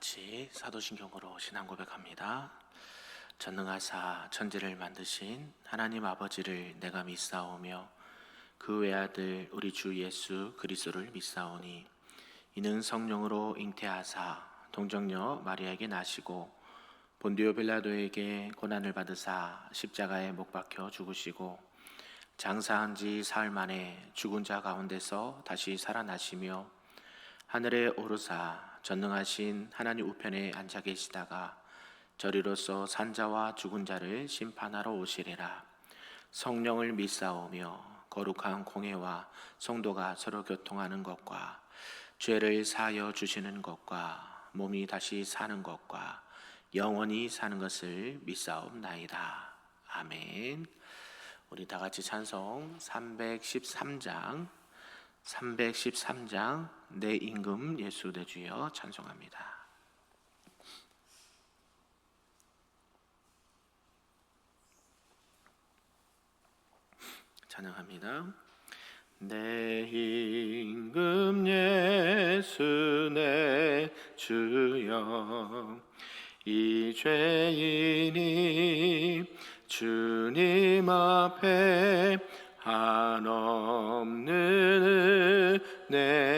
같이 사도신경으로 신앙 고백합니다. 전능하사 천지를 만드신 하나님 아버지를 내가 믿사오며 그 외아들 우리 주 예수 그리스도를 믿사오니 이는 성령으로 잉태하사 동정녀 마리아에게 나시고 본디오 빌라도에게 고난을 받으사 십자가에 못 박혀 죽으시고 장사한 지 사흘 만에 죽은 자 가운데서 다시 살아나시며 하늘에 오르사 전능하신 하나님 우편에 앉아 계시다가 저리로서 산자와 죽은 자를 심판하러 오시리라. 성령을 믿사오며 거룩한 공회와 성도가 서로 교통하는 것과 죄를 사하여 주시는 것과 몸이 다시 사는 것과 영원히 사는 것을 믿사옵나이다. 아멘. 우리 다 같이 찬송 313장 내 임금 예수 내 주여 찬송합니다. 찬양합니다. 내 임금 예수 내 주여 이 죄인이 주님 앞에 한없는 은혜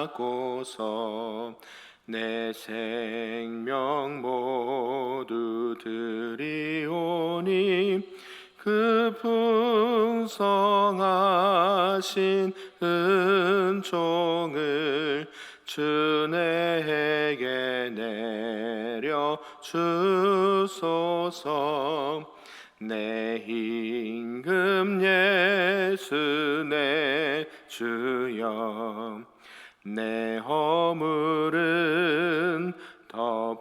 받고서 내 생명 모두 드리오니 그 풍성하신 은총을 주 내게 내려 주소서. 내 임금 예수 내 주여 내 허물은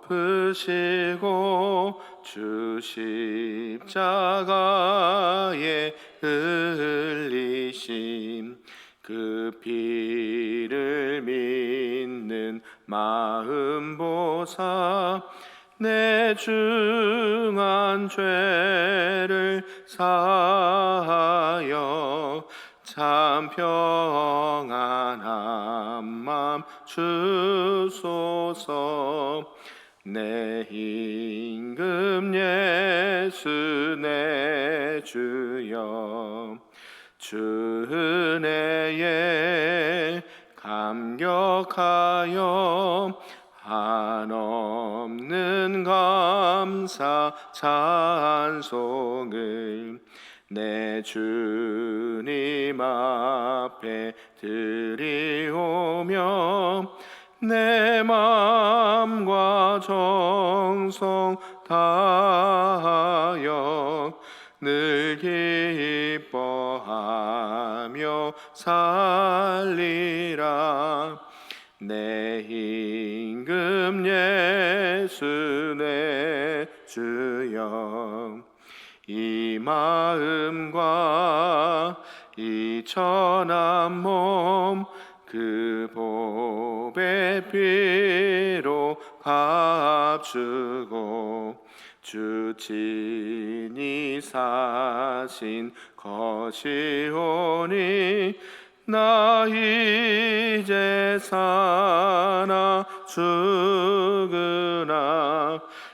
덮으시고 주 십자가에 흘리신 그 피를 믿는 마음 보사 내 중한 죄를 사하여 참 평안한 맘 주소서. 내 임금 예수 내 주여 주 은혜에 감격하여 한없는 감사 찬송을 내 주님 앞에 드리오며 내 마음과 정성 다하여 늘 기뻐하며 살리라. 내 임금 예수 내 주여 이 마음과 이 천한 몸 그 보배 피로 값주고 주 친히 사신 것이오니 나 이제 사나 죽으나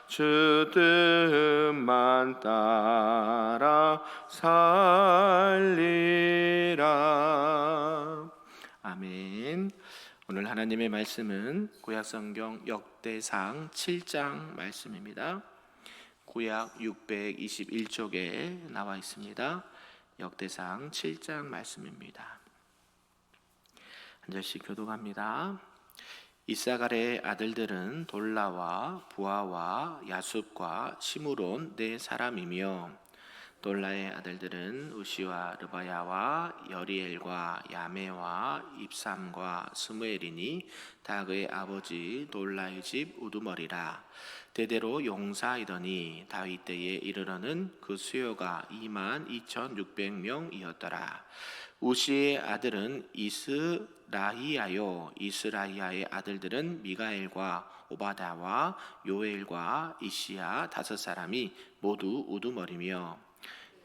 주 뜻만 따라 살리라. 아멘. 오늘 하나님의 말씀은 구약성경 역대상 7장 말씀입니다. 구약 621쪽에 나와 있습니다. 역대상 7장 말씀입니다. 한 절씩 교독합니다. 이사갈의 아들들은 돌라와 부하와 야숲과 시므론 네 사람이며 돌라의 아들들은 우시와 르바야와 여리엘과 야메와 입삼과 스무엘이니 다 그의 아버지 돌라의 집 우두머리라. 대대로 용사이더니 다윗 때에 이르러는 그 수요가 22,600명이었더라. 우시의 아들은 이스라히야요 이스라히야의 아들들은 미가엘과 오바다와 요엘과 이시야 5 사람이 모두 우두머리며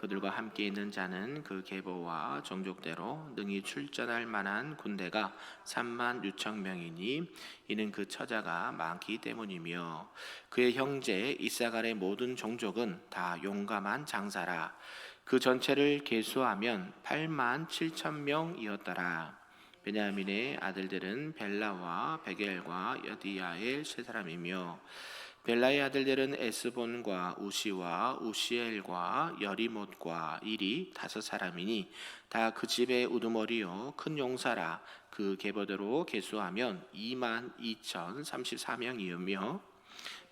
그들과 함께 있는 자는 그 계보와 종족대로 능히 출전할 만한 군대가 3만 6천 명이니 이는 그 처자가 많기 때문이며 그의 형제 이사갈의 모든 종족은 다 용감한 장사라. 그 전체를 계수하면 8만 7천 명이었더라. 베냐민의 아들들은 벨라와 베겔과 여디야엘 세 사람이며 벨라의 아들들은 에스본과 우시와 우시엘과 여리못과 일이 다섯 사람이니 다 그 집의 우두머리요 큰 용사라. 그 계보대로 계수하면 2만 2천 34명이으며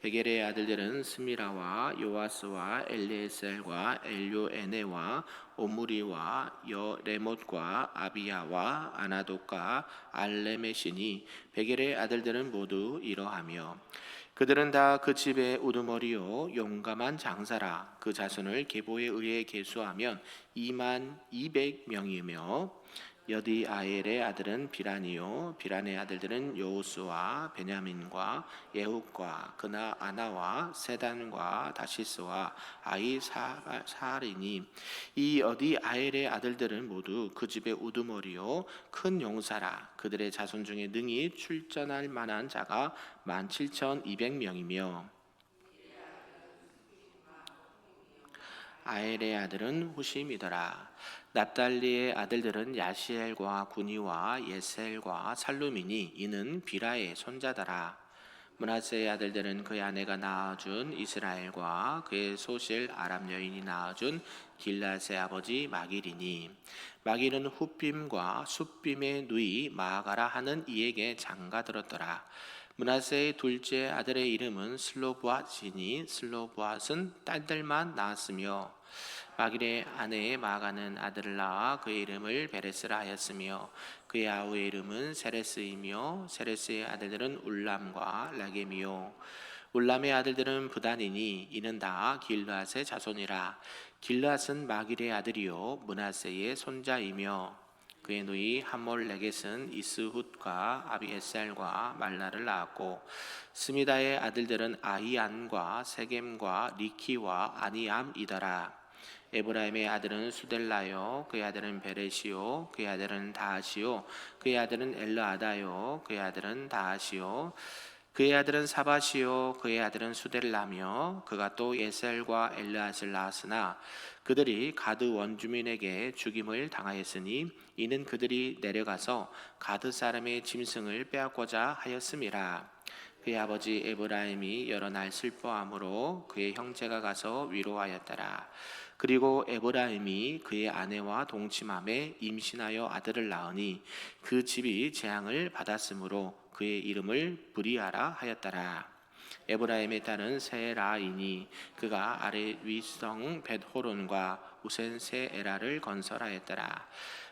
베겔의 아들들은 스미라와 요아스와 엘리에셀과 엘요에네와 오므리와 여레못과 아비야와 아나독과 알레메시니 베겔의 아들들은 모두 이러하며 그들은 다 그 집의 우두머리요 용감한 장사라. 그 자손을 계보에 의해 계수하면 2만 200명이며 여디아엘의 아들은 비란이요 비란의 아들들은 요우스와 베냐민과 예훗과 그나 아나와 세단과 다시스와 아이사리니 이 여디아엘의 아들들은 모두 그 집의 우두머리요 큰 용사라. 그들의 자손 중에 능히 출전할 만한 자가 17,200명이며 아엘의 아들은 후심이더라. 납달리의 아들들은 야시엘과 구니와 예셀과 살루미니 이는 비라의 손자더라. 므낫세의 아들들은 그의 아내가 낳아준 이스라엘과 그의 소실 아람 여인이 낳아준 길앗의 아버지 마길이니 마길은 후빔과 숫빔의 누이 마아가라 하는 이에게 장가들었더라. 므낫세의 둘째 아들의 이름은 슬로보앗이니 슬로보앗은 딸들만 낳았으며 마길의 아내의 마가는 아들을 낳아 그의 이름을 베레스라 하였으며 그의 아우의 이름은 세레스이며 세레스의 아들들은 울람과 라겜이요 울람의 아들들은 부단이니 이는 다 길르앗의 자손이라. 길르앗은 마길의 아들이요 므낫세의 손자이며 그의 누이 함몰레겟은 이스훗과 아비에셀과 말라를 낳았고 스미다의 아들들은 아히안과 세겜과 리키와 아니암이더라. 에브라임의 아들은 수델라요 그의 아들은 베레시요 그의 아들은 다하시요 그의 아들은 엘르아다요 그의 아들은 다하시요 그의 아들은 사바시요 그의 아들은 수델라며 그가 또 예셀과 엘르앗을 낳았으나 그들이 가드 원주민에게 죽임을 당하였으니 이는 그들이 내려가서 가드 사람의 짐승을 빼앗고자 하였음이라. 그의 아버지 에브라임이 여러 날 슬퍼함으로 그의 형제가 가서 위로하였더라. 그리고 에브라임이 그의 아내와 동침함에 임신하여 아들을 낳으니 그 집이 재앙을 받았으므로 그의 이름을 브리아라 하였더라. 에브라임의 딸은 세라이니 그가 아래 위성 벳호론과 우센 세에라를 건설하였더라.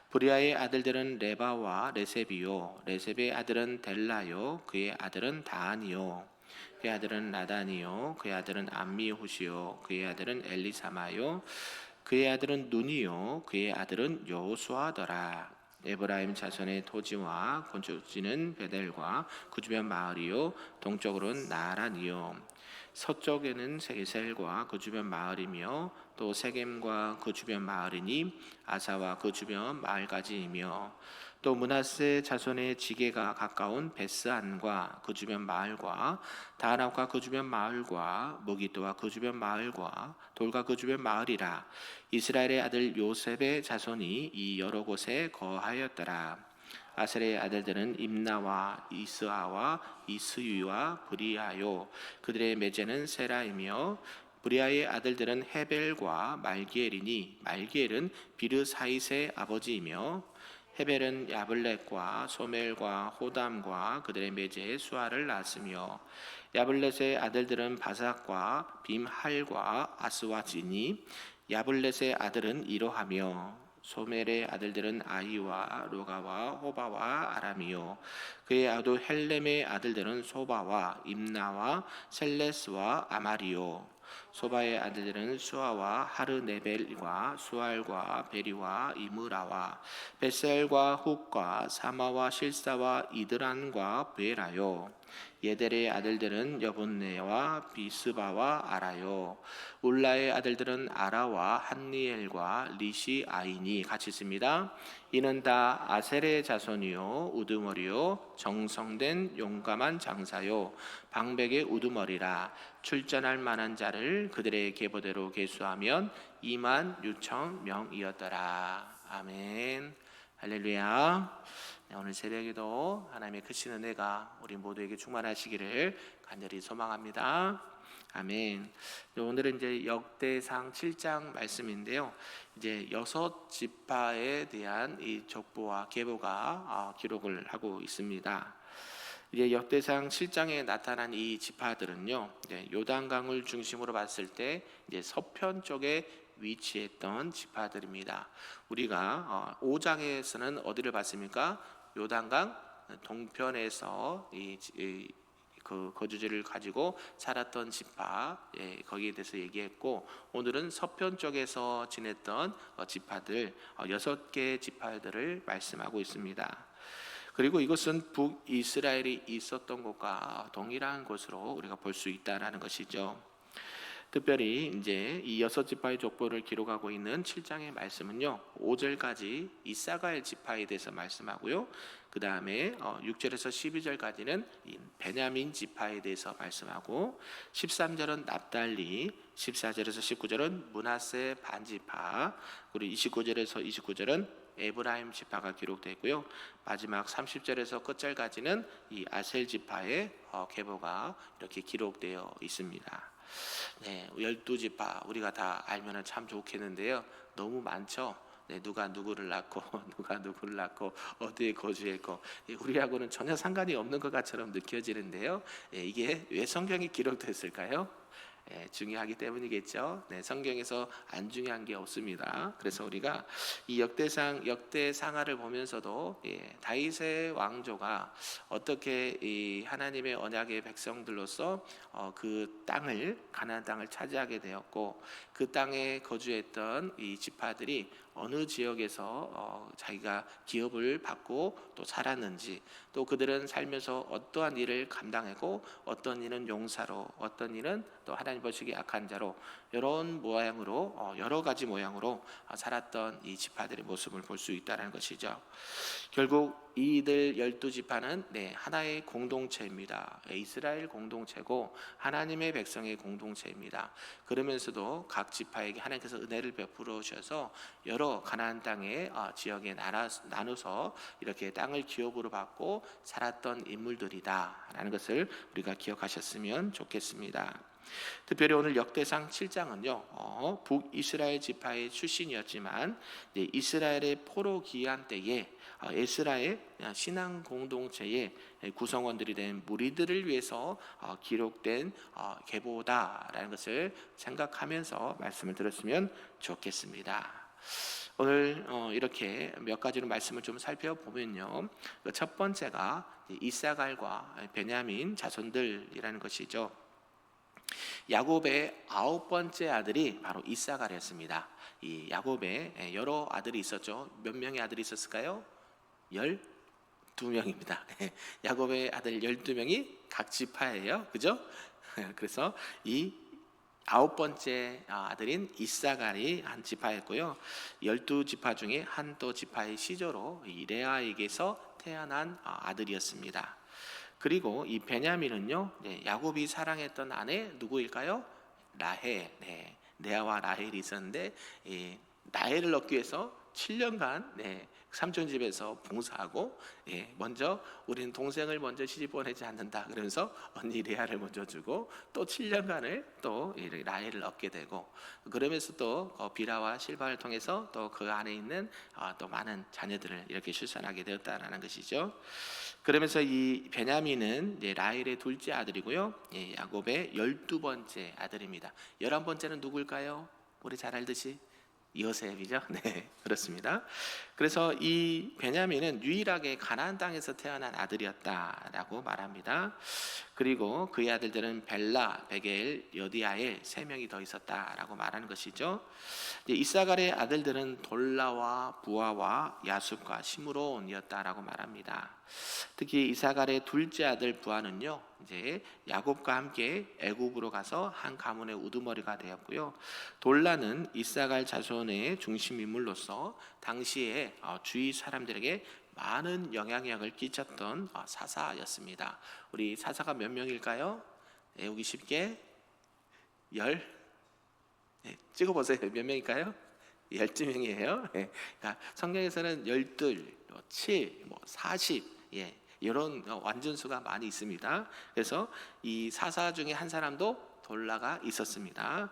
브리아의 아들들은 레바와 레셉이요 레셉의 아들은 델라요 그의 아들은 다한이요 그의 아들은 나단이요 그의 아들은 암미후시요 그의 아들은 엘리사마요 그의 아들은 눈이요 그의 아들은 여호수아더라. 에브라임 자손의 토지와 건축지는 베델과 그 주변 마을이요 동쪽으로는 나란이요 서쪽에는 세겔과 그 주변 마을이며 또 세겜과 그 주변 마을이니 아사와 그 주변 마을까지이며 또 므낫세 자손의 지게가 가까운 베스안과 그 주변 마을과 다락과 그 주변 마을과 무기도와 그 주변 마을과 돌과 그 주변 마을이라. 이스라엘의 아들 요셉의 자손이 이 여러 곳에 거하였더라. 아셀의 아들들은 임나와 이스아와 이스유와 브리아요 그들의 매제는 세라이며 브리아의 아들들은 헤벨과 말기엘이니 말기엘은 비르사이스의 아버지이며 헤벨은 야블렛과 소멜과 호담과 그들의 매제의 수아를 낳았으며 야블렛의 아들들은 바삭과 빔할과 아스와지니 야블렛의 아들은 이로하며 소멜의 아들들은 아이와 로가와 호바와 아람이요 그의 아두 헬렘의 아들들은 소바와 임나와 셀레스와 아마리요 소바의 아들들은 수아와 하르네벨과 수알과 베리와 이므라와 베셀과 훅과 사마와 실사와 이드란과 베라요. 예델의 아들들은 여분네와 비스바와 아라요. 울라의 아들들은 아라와 한니엘과 리시 아이니. 같이 있습니다. 이는 다 아셀의 자손이요 우두머리요 정성된 용감한 장사요 방백의 우두머리라. 출전할 만한 자를 그들의 계보대로 계수하면 2만 6천 명이었더라. 아멘. 할렐루야. 네, 오늘 새벽에도 하나님의 크신 은혜가 우리 모두에게 충만하시기를 간절히 소망합니다. 아멘. 오늘은 이제 역대상 7장 말씀인데요. 이제 6지파에 대한 이 족보와 계보가 기록을 하고 있습니다. 이제 역대상 7장에 나타난 이 지파들은요, 이제 요단강을 중심으로 봤을 때 이제 서편 쪽에 위치했던 지파들입니다. 우리가 5장에서는 어디를 봤습니까? 요단강 동편에서 그 거주지를 가지고 살았던 지파, 거기에 대해서 얘기했고, 오늘은 서편 쪽에서 지냈던 지파들 6개 지파들을 말씀하고 있습니다. 그리고 이것은 북이스라엘이 있었던 곳과 동일한 곳으로 우리가 볼 수 있다라는 것이죠. 특별히 이제 이 6지파의 족보를 기록하고 있는 7장의 말씀은요, 5절까지 이사가엘 지파에 대해서 말씀하고요, 그 다음에 6절에서 12절까지는 베냐민 지파에 대해서 말씀하고, 13절은 납달리, 14절에서 19절은 므낫세 반지파, 그리고 29절에서 29절은 에브라임 지파가 기록되고요, 마지막 30절에서 끝절까지는 이 아셀 지파의 계보가 이렇게 기록되어 있습니다. 네, 12지파 우리가 다 알면 참 좋겠는데요, 너무 많죠. 네, 누가 누구를 낳고 누가 누구를 낳고 어디에 거주했고, 우리하고는 전혀 상관이 없는 것처럼 느껴지는데요, 이게 왜 성경에 기록됐을까요? 중요하기 때문이겠죠. 네, 성경에서 안 중요한 게 없습니다. 그래서 우리가 이 역대상하를 보면서도 다윗의 왕조가 어떻게 이 하나님의 언약의 백성들로서 그 땅을, 가나안 땅을 차지하게 되었고, 그 땅에 거주했던 이 지파들이 어느 지역에서 자기가 기업을 받고 또 살았는지, 또 그들은 살면서 어떠한 일을 감당하고 어떤 일은 용사로, 어떤 일은 또 하나님 보시기에 악한 자로, 이런 모양으로 여러 가지 모양으로 살았던 이 지파들의 모습을 볼 수 있다는 것이죠. 결국 이들 12지파는 하나의 공동체입니다. 이스라엘 공동체고 하나님의 백성의 공동체입니다. 그러면서도 각 지파에게 하나님께서 은혜를 베풀어 주셔서 여러 가나안 땅의 지역에 나눠서 이렇게 땅을 기업으로 받고 살았던 인물들이다라는 것을 우리가 기억하셨으면 좋겠습니다. 특별히 오늘 역대상 7장은요, 북이스라엘 지파의 출신이었지만 이스라엘의 포로 귀환 때에 에스라의 신앙 공동체의 구성원들이 된 무리들을 위해서 기록된 계보다라는 것을 생각하면서 말씀을 들었으면 좋겠습니다. 오늘 이렇게 몇 가지로 말씀을 좀 살펴보면요, 첫 번째가 이사갈과 베냐민 자손들이라는 것이죠. 야곱의 9번째 아들이 바로 이사갈이었습니다. 이 야곱의 여러 아들이 있었죠. 몇 명의 아들이 있었을까요? 12명입니다. 야곱의 아들 12명이 각 지파예요. 그죠? 그래서 이 9번째 아들인 이사갈이 한 지파였고요, 12지파 중에 한 또 지파의 시조로 이 레아에게서 태어난 아들이었습니다. 그리고 이 베냐민은요, 야곱이 사랑했던 아내 누구일까요? 라헬. 레아와 라헬이 있었는데, 라헬을 얻기 위해서 7년간 삼촌 집에서 봉사하고, 먼저 우리는 동생을 먼저 시집 보내지 않는다 그러면서 언니 레아를 먼저 주고, 또 7년간을 또 라헬을 얻게 되고, 그러면서 또 비라와 실바를 통해서 또 그 안에 있는 또 많은 자녀들을 이렇게 출산하게 되었다라는 것이죠. 그러면서 이 베냐민은 라헬의 둘째 아들이고요, 야곱의 12번째 아들입니다. 11번째는 누구일까요? 우리 잘 알듯이 요셉이죠. 네, 그렇습니다. 그래서 이 베냐민은 유일하게 가나안 땅에서 태어난 아들이었다라고 말합니다. 그리고 그의 아들들은 벨라, 베겔, 여디아엘 세 명이 더 있었다라고 말하는 것이죠. 이사갈의 아들들은 돌라와 부아와 야숲과 시므론이었다라고 말합니다. 특히 이사갈의 둘째 아들 부아는요, 이제 야곱과 함께 애굽으로 가서 한 가문의 우두머리가 되었고요. 돌라는 이사갈 자손의 중심 인물로서 당시에 주위 사람들에게 많은 영향력을 끼쳤던 사사였습니다. 우리 사사가 몇 명일까요? 외우기 쉽게 찍어보세요. 몇 명일까요? 12명이에요. 그러니까 성경에서는 12, 7, 40 이런 완전수가 많이 있습니다. 그래서 이 사사 중에 한 사람도 돌라가 있었습니다.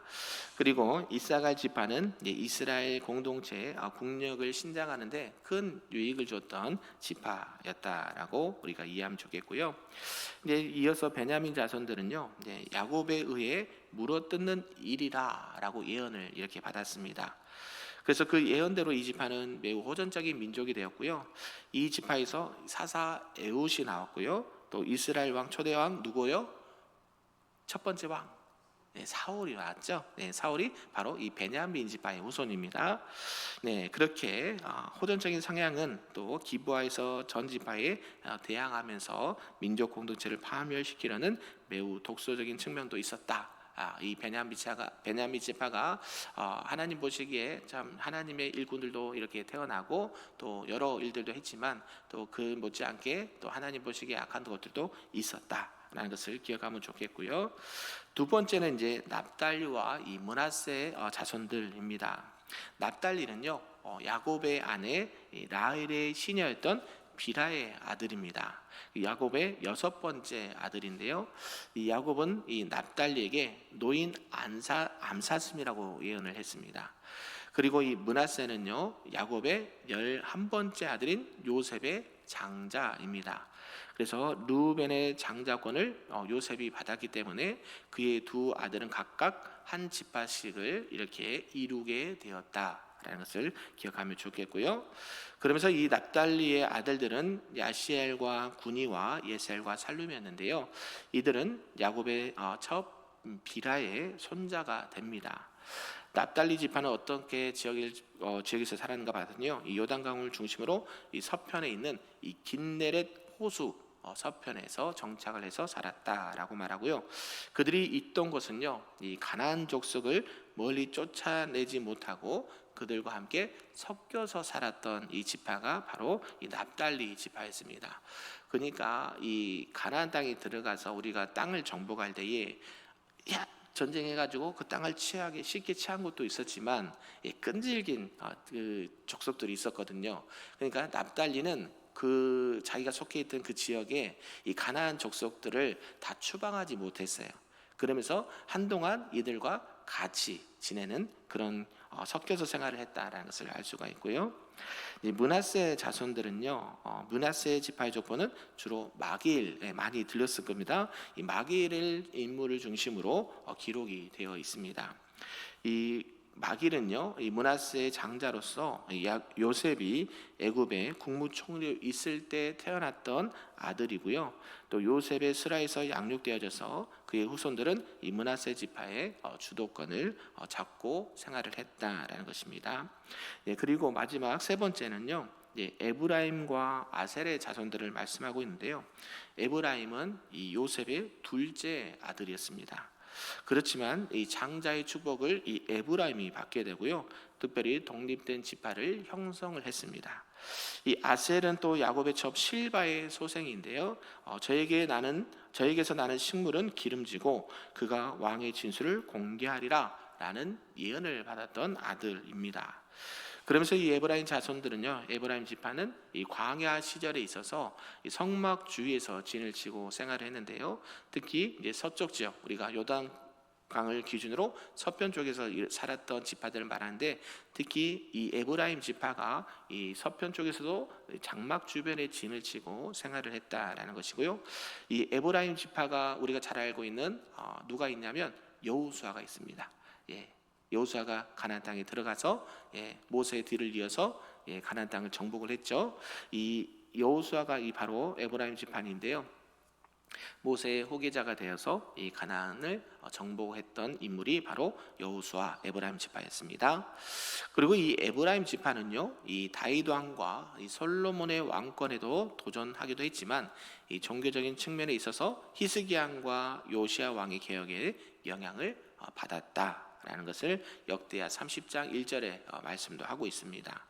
그리고 이사갈 지파는 이스라엘 공동체의 국력을 신장하는데 큰 유익을 줬던 지파였다라고 우리가 이해하면 좋겠고요. 이어서 베냐민 자손들은요, 야곱에 의해 물어뜯는 일이라라고 예언을 이렇게 받았습니다. 그래서 그 예언대로 이 지파는 매우 호전적인 민족이 되었고요. 이 지파에서 사사 에훗이 나왔고요. 또 이스라엘 왕 초대 왕 누구요? 첫 번째 왕 사울이 나왔죠. 사울이 바로 이 베냐민 지파의 후손입니다. 그렇게 호전적인 성향은 또 기브아에서 전 지파에 대항하면서 민족 공동체를 파멸시키려는 매우 독소적인 측면도 있었다. 이 베냐민 지파가 하나님 보시기에 참 하나님의 일꾼들도 이렇게 태어나고 또 여러 일들도 했지만 또 그 못지않게 또 하나님 보시기에 악한 것들도 있었다라는 것을 기억하면 좋겠고요. 두 번째는 이제 납달리와 이 므낫세 자손들입니다. 납달리는요, 야곱의 아내 라헬의 시녀였던 비라의 아들입니다. 야곱의 6번째 아들인데요. 이 야곱은 이 납달리에게 노인 암사슴이라고 예언을 했습니다. 그리고 이 므낫세는요, 야곱의 11번째 아들인 요셉의 장자입니다. 그래서 루벤의 장자권을 요셉이 받았기 때문에 그의 두 아들은 각각 한 지파씩을 이렇게 이루게 되었다라는 것을 기억하면 좋겠고요. 그러면서 이 납달리의 아들들은 야시엘과 구니와 예셀과 살룸이었는데요. 이들은 야곱의 첫 비라의 손자가 됩니다. 납달리 지파는 어떻게 지역에서 살았는가 봤더니요, 이 요단강을 중심으로 이 서편에 있는 이 긴네렛 호수 서편에서 정착을 해서 살았다라고 말하고요. 그들이 있던 곳은요, 이 가나안 족속을 멀리 쫓아내지 못하고 그들과 함께 섞여서 살았던 이 지파가 바로 이 납달리 지파였습니다. 그러니까 이 가나안 땅에 들어가서 우리가 땅을 정복할 때에 전쟁해가지고 그 땅을 쉽게 취한 것도 있었지만 끈질긴 그 족속들이 있었거든요. 그러니까 납달리는 그 자기가 속해 있던 그 지역에 이 가나안 족속들을 다 추방하지 못했어요. 그러면서 한동안 이들과 같이 지내는 그런 섞여서 생활을 했다라는 것을 알 수가 있고요. 이 므낫세 자손들은요, 므낫세 지파의 족보는 주로 마길에 많이 들렸을 겁니다. 이 마길의 인물을 중심으로 기록이 되어 있습니다. 이 마길은요, 이 므낫세의 장자로서 요셉이 애굽의 국무총리로 있을 때 태어났던 아들이고요. 또 요셉의 스라에서 양육되어져서 그의 후손들은 이 므낫세 지파의 주도권을 잡고 생활을 했다라는 것입니다. 그리고 마지막 세 번째는요, 에브라임과 아셀의 자손들을 말씀하고 있는데요. 에브라임은 이 요셉의 둘째 아들이었습니다. 그렇지만 이 장자의 축복을 이 에브라임이 받게 되고요. 특별히 독립된 지파를 형성을 했습니다. 이 아셀은 또 야곱의 첩 실바의 소생인데요. 저에게서 나는 식물은 기름지고 그가 왕의 진술을 공개하리라라는 예언을 받았던 아들입니다. 그러면서 이 에브라임 자손들은요, 에브라임 지파는 이 광야 시절에 있어서 이 성막 주위에서 진을 치고 생활을 했는데요. 특히 이제 서쪽 지역, 우리가 요단 강을 기준으로 서편 쪽에서 살았던 지파들을 말하는데, 특히 이 에브라임 지파가 이 서편 쪽에서도 장막 주변에 진을 치고 생활을 했다라는 것이고요. 이 에브라임 지파가 우리가 잘 알고 있는 누가 있냐면 여호수아가 있습니다. 여호수아가 가나안 땅에 들어가서 모세의 뒤를 이어서 가나안 땅을 정복을 했죠. 이 여호수아가 이 바로 에브라임 지파인데요. 모세의 후계자가 되어서 이 가나안을 정복했던 인물이 바로 여호수아 에브라임 지파였습니다. 그리고 이 에브라임 지파는요, 이 다윗 왕과 이 솔로몬의 왕권에도 도전하기도 했지만 이 종교적인 측면에 있어서 히스기야 왕과 요시야 왕의 개혁에 영향을 받았다라는 것을 역대하 30장 1절에 말씀도 하고 있습니다.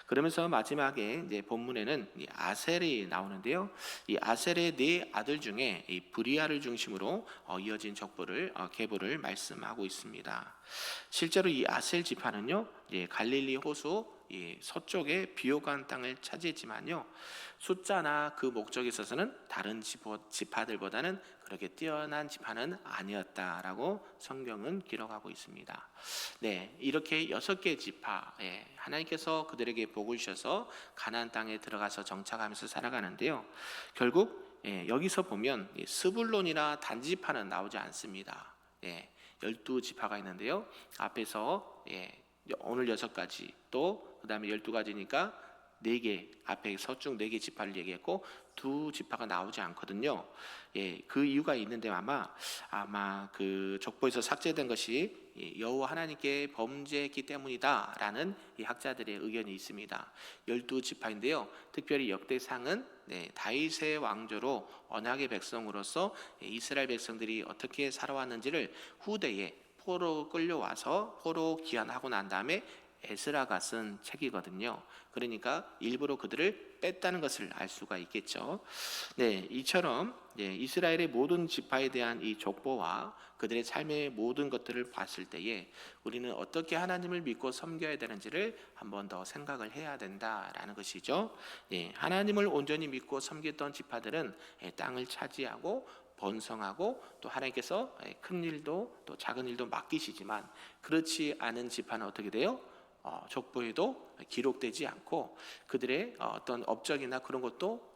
그러면서 마지막에 이제 본문에는 이 아셀이 나오는데요. 이 아셀의 네 아들 중에 이 브리아를 중심으로 이어진 족보를 계보를 말씀하고 있습니다. 실제로 이 아셀 지파는요, 갈릴리 호수 서쪽의 비옥한 땅을 차지했지만요, 숫자나 그 목적에 있어서는 다른 지파들보다는 그렇게 뛰어난 지파는 아니었다라고 성경은 기록하고 있습니다. 네, 이렇게 6개 지파, 하나님께서 그들에게 복을 주셔서 가나안 땅에 들어가서 정착하면서 살아가는데요. 결국 여기서 보면 스불론이나 단지파는 나오지 않습니다. 12지파가 있는데요. 앞에서 오늘 6가지, 또 그 다음에 12가지니까 4개, 앞에 서쪽 4개 지파를 얘기했고 2지파가 나오지 않거든요. 그 이유가 있는데 아마 그 족보에서 삭제된 것이 여호와 하나님께 범죄했기 때문이다라는 이 학자들의 의견이 있습니다. 12지파인데요. 특별히 역대상은 다윗의 왕조로 언약의 백성으로서 이스라엘 백성들이 어떻게 살아왔는지를 후대에 포로 끌려와서 포로 귀환하고 난 다음에 에스라가 쓴 책이거든요. 그러니까 일부러 그들을 뺐다는 것을 알 수가 있겠죠. 이처럼 이스라엘의 모든 지파에 대한 이 족보와 그들의 삶의 모든 것들을 봤을 때에 우리는 어떻게 하나님을 믿고 섬겨야 되는지를 한 번 더 생각을 해야 된다라는 것이죠. 하나님을 온전히 믿고 섬겼던 지파들은 땅을 차지하고 번성하고 또 하나님께서 큰 일도 또 작은 일도 맡기시지만, 그렇지 않은 지파는 어떻게 돼요? 족보에도 기록되지 않고 그들의 어떤 업적이나 그런 것도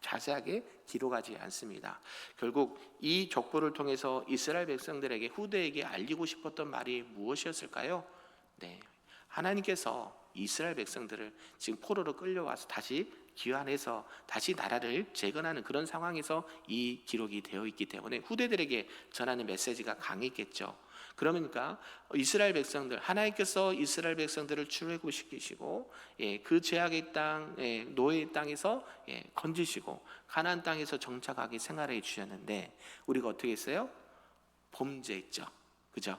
자세하게 기록하지 않습니다. 결국 이 족보를 통해서 이스라엘 백성들에게, 후대에게 알리고 싶었던 말이 무엇이었을까요? 하나님께서 이스라엘 백성들을 지금 포로로 끌려와서 다시 귀환해서 다시 나라를 재건하는 그런 상황에서 이 기록이 되어 있기 때문에 후대들에게 전하는 메시지가 강했겠죠. 그러니까 이스라엘 백성들, 하나님께서 이스라엘 백성들을 출애굽시키시고 그 죄악의 땅, 노예의 땅에서 건지시고 가나안 땅에서 정착하게 생활해 주셨는데 우리가 어떻게 했어요? 범죄했죠. 그죠?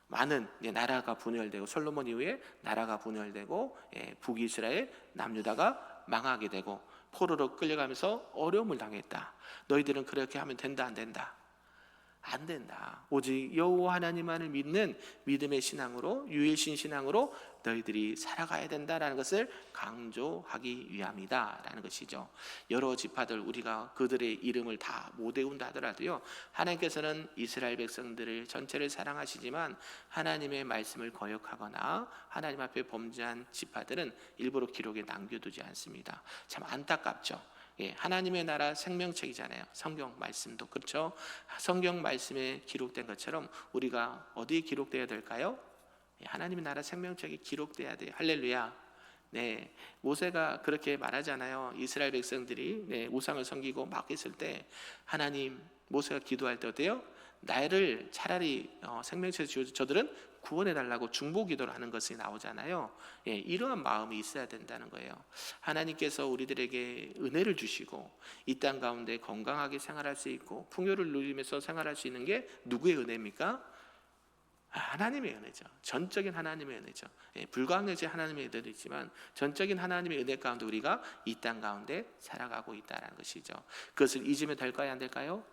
많은 나라가 분열되고, 솔로몬 이후에 나라가 분열되고 북이스라엘, 남유다가 망하게 되고 포로로 끌려가면서 어려움을 당했다. 너희들은 그렇게 하면 된다, 안 된다? 안 된다. 오직 여호와 하나님만을 믿는 믿음의 신앙으로, 유일신 신앙으로 너희들이 살아가야 된다라는 것을 강조하기 위함이다라는 것이죠. 여러 지파들, 우리가 그들의 이름을 다 못 외운다 하더라도요, 하나님께서는 이스라엘 백성들을 전체를 사랑하시지만 하나님의 말씀을 거역하거나 하나님 앞에 범죄한 지파들은 일부러 기록에 남겨두지 않습니다. 참 안타깝죠. 하나님의 나라 생명책이잖아요. 성경 말씀도 그렇죠. 성경 말씀에 기록된 것처럼 우리가 어디에 기록되어야 될까요? 하나님의 나라 생명책이 기록돼야 돼요. 할렐루야. 모세가 그렇게 말하잖아요. 이스라엘 백성들이 우상을 섬기고 막 했을 때 하나님, 모세가 기도할 때 어때요? 나를 차라리 생명책에 주어서 저들은 구원해달라고 중보기도를 하는 것이 나오잖아요. 이러한 마음이 있어야 된다는 거예요. 하나님께서 우리들에게 은혜를 주시고 이 땅 가운데 건강하게 생활할 수 있고 풍요를 누리면서 생활할 수 있는 게 누구의 은혜입니까? 하나님의 은혜죠. 전적인 하나님의 은혜죠. 불가항력의 하나님의 은혜도 있지만 전적인 하나님의 은혜 가운데 우리가 이 땅 가운데 살아가고 있다는 것이죠. 그것을 잊으면 될까요, 안 될까요?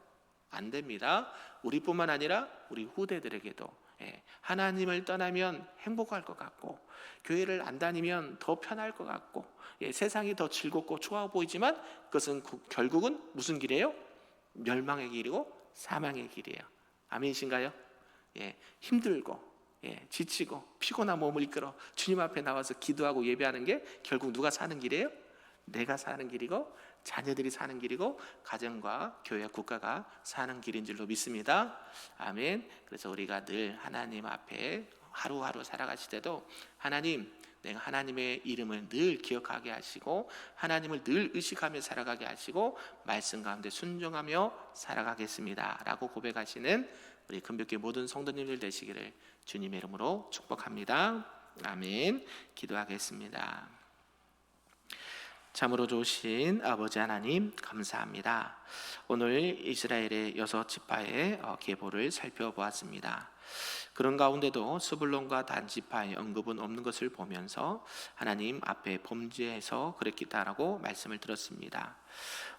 안 됩니다. 우리뿐만 아니라 우리 후대들에게도 하나님을 떠나면 행복할 것 같고, 교회를 안 다니면 더 편할 것 같고, 세상이 더 즐겁고 좋아 보이지만 그것은 결국은 무슨 길이에요? 멸망의 길이고 사망의 길이에요. 아멘이신가요? 힘들고 지치고 피곤한 몸을 이끌어 주님 앞에 나와서 기도하고 예배하는 게 결국 누가 사는 길이에요? 내가 사는 길이고 자녀들이 사는 길이고 가정과 교회, 국가가 사는 길인 줄로 믿습니다. 아멘. 그래서 우리가 늘 하나님 앞에 하루하루 살아가실 때도 하나님, 내가 하나님의 이름을 늘 기억하게 하시고 하나님을 늘 의식하며 살아가게 하시고 말씀 가운데 순종하며 살아가겠습니다 라고 고백하시는 우리 금빛교회 모든 성도님들 되시기를 주님의 이름으로 축복합니다. 아멘. 기도하겠습니다. 참으로 좋으신 아버지 하나님 감사합니다. 오늘 이스라엘의 6지파의 계보를 살펴보았습니다. 그런 가운데도 스불론과 단 지파의 언급은 없는 것을 보면서 하나님 앞에 범죄해서 그랬겠다라고 말씀을 들었습니다.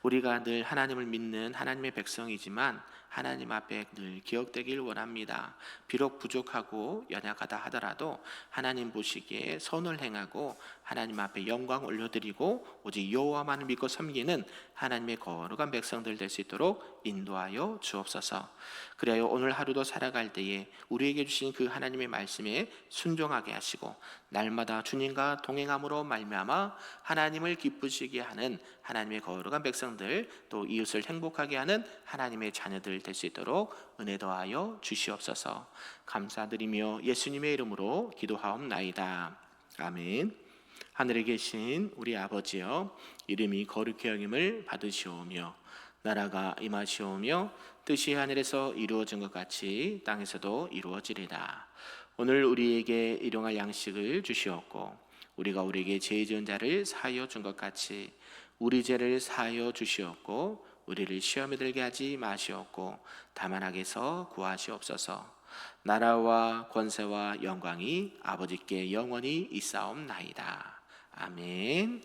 우리가 늘 하나님을 믿는 하나님의 백성이지만 하나님 앞에 늘 기억되길 원합니다. 비록 부족하고 연약하다 하더라도 하나님 보시기에 선을 행하고 하나님 앞에 영광 올려드리고 오직 여호와만을 믿고 섬기는 하나님의 거룩한 백성들 될 수 있도록 인도하여 주옵소서. 그래야 오늘 하루도 살아갈 때에 우리에게 주신 그 하나님의 말씀에 순종하게 하시고 날마다 주님과 동행함으로 말미암아 하나님을 기쁘시게 하는 하나님의 거룩한 백성들, 또 이웃을 행복하게 하는 하나님의 자녀들 될 수 있도록 은혜 더하여 주시옵소서. 감사드리며 예수님의 이름으로 기도하옵나이다. 아멘. 하늘에 계신 우리 아버지여, 이름이 거룩히 여김을 받으시오며 나라가 임하시오며 뜻이 하늘에서 이루어진 것 같이 땅에서도 이루어지리다. 오늘 우리에게 일용할 양식을 주시옵고 우리가 우리에게 죄 지은 자를 사하여 준 것 같이 우리 죄를 사하여 주시옵고 우리를 시험에 들게 하지 마시옵고 다만 악에서 구하시옵소서. 나라와 권세와 영광이 아버지께 영원히 있사옵나이다. 아멘.